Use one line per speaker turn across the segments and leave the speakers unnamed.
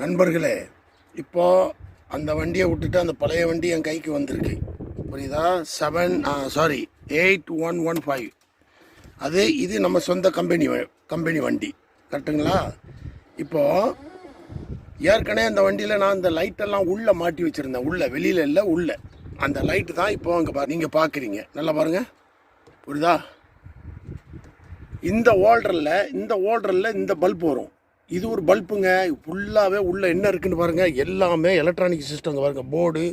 நண்பர்களே, இப்போது அந்த வண்டியை விட்டுட்டு அந்த பழைய வண்டி என் கைக்கு வந்திருக்கு. புரியுதா? 8115 அது இது நம்ம சொந்த கம்பெனி வண்டி, கரெக்டுங்களா? இப்போது ஏற்கனவே அந்த வண்டியில் நான் இந்த லைட்டெல்லாம் உள்ளே மாட்டி வச்சுருந்தேன். உள்ளே, வெளியில் இல்லை, உள்ளே. அந்த லைட்டு தான் இப்போ அங்கே நீங்கள் பார்க்குறீங்க. நல்லா பாருங்கள், புரியுதா? இந்த ஓல்டரில் இந்த பல்ப் வரும். இது ஒரு பல்புங்க. ஃபுல்லாகவே உள்ளே என்ன இருக்குதுன்னு பாருங்கள். எல்லாமே எலக்ட்ரானிக் சிஸ்டம் பாருங்கள். போர்டு,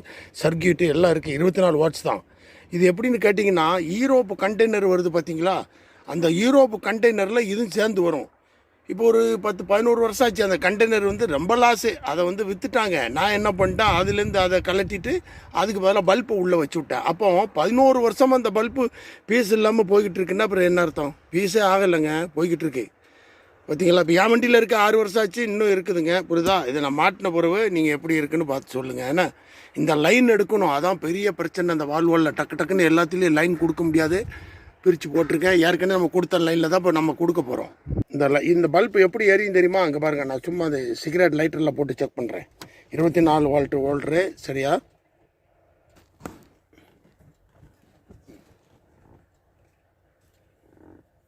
சர்க்கியூட்டு எல்லாம் இருக்குது. 24 வாட்ஸ் தான். இது எப்படின்னு கேட்டிங்கன்னா, யூரோப்பு கண்டெய்னர் வருது பார்த்தீங்களா? அந்த யூரோப்பு கண்டெய்னரில் இதுவும் சேர்ந்து வரும். இப்போ ஒரு 10-11 வருஷம் ஆச்சு. அந்த கண்டெய்னர் ரொம்ப லாஸு. அதை விற்றுட்டாங்க. நான் என்ன பண்ணிட்டேன், அதுலேருந்து அதை கலட்டிட்டு அதுக்கு பதிலாக பல்பை உள்ளே வச்சு விட்டேன். அப்போ 11 வருஷமாக அந்த பல்பு பீஸ் இல்லாமல் போய்கிட்டு இருக்குன்னா அப்புறம் என்ன அர்த்தம்? பீஸே ஆகலைங்க, போய்கிட்டு இருக்கு. பார்த்தீங்களா? இப்போ என் வண்டியில் இருக்க 6 வருஷம் ஆச்சு, இன்னும் இருக்குதுங்க. புரியுதா? இதை நான் மாட்டின பிறகு நீங்கள் எப்படி இருக்குன்னு பார்த்து சொல்லுங்கள். ஏன்னா இந்த லைன் எடுக்கணும், அதான் பெரிய பிரச்சனை. அந்த வால்வாலில் டக்குன்னு எல்லாத்துலேயும் லைன் கொடுக்க முடியாது. பிரித்து போட்டிருக்கேன். ஏற்கனவே நம்ம கொடுத்த லைனில் தான் இப்போ நம்ம கொடுக்க போகிறோம். இந்த பல்ப் எப்படி எரியும் தெரியுமா? அங்கே பாருங்கள், நான் சும்மா அந்த சிகரெட் லைட்டரில் போட்டு செக் பண்ணுறேன். 24 வோல்ட்டு ஓல்ட்ரு, சரியா?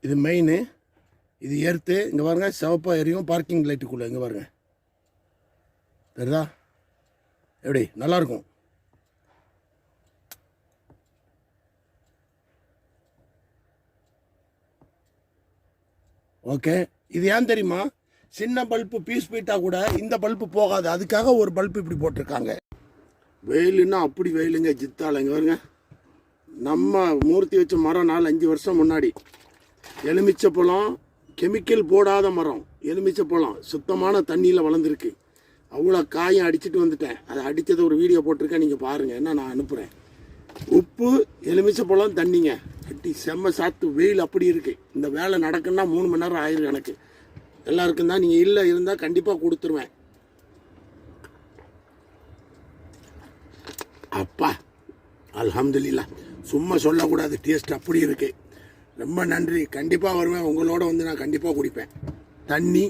இது மெயின், இது எர்த்து. இங்கே பாருங்கள், சிவப்பாக எரியும். பார்க்கிங் லைட்டுக்குள்ளே இங்கே பாருங்கள், தெரியுதா? எப்படி நல்லாயிருக்கும். ஓகே, இது ஏன் தெரியுமா? சின்ன பல்பு பீஸ் போயிட்டால் கூட இந்த பல்பு போகாது. அதுக்காக ஒரு பல்பு இப்படி போட்டிருக்காங்க. வெயிலுன்னா அப்படி வெயிலுங்க. ஜித்தால இங்கே வருங்க, நம்ம மூர்த்தி வச்ச மரம் 4-5 வருஷம் முன்னாடி. எலுமிச்சை பழம், கெமிக்கல் போடாத மரம், எலுமிச்சை பழம் சுத்தமான தண்ணியில் வளர்ந்துருக்கு. அவ்வளோ காயம் அடிச்சுட்டு வந்துட்டேன். அதை அடித்ததை ஒரு வீடியோ போட்டிருக்கேன், நீங்கள் பாருங்கள். என்ன நான் அனுப்புகிறேன். உப்பு, எலுமிச்சை பழம், தண்ணிங்க. கட்டி செம்ம சாத்து. வெயில் அப்படி இருக்குது. இந்த வேலை நடக்குன்னா 3 மணி நேரம் ஆயிரும் எனக்கு. எல்லாருக்கும் தான். நீங்கள் இல்லை இருந்தால் கண்டிப்பாக கொடுத்துருவேன். அப்பா அல்ஹம்துலில்லாஹ். சும்மா சொல்லக்கூடாது, டேஸ்ட் அப்படி இருக்குது. ரொம்ப நன்றி. கண்டிப்பாக வருவேன். உங்களோட நான் கண்டிப்பாக குடிப்பேன். தண்ணி,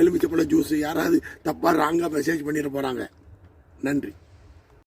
எலுமிச்சை பழம் ஜூஸு. யாராவது தப்பாக ராங்காக மெசேஜ் பண்ணிட போகிறாங்க. நன்றி.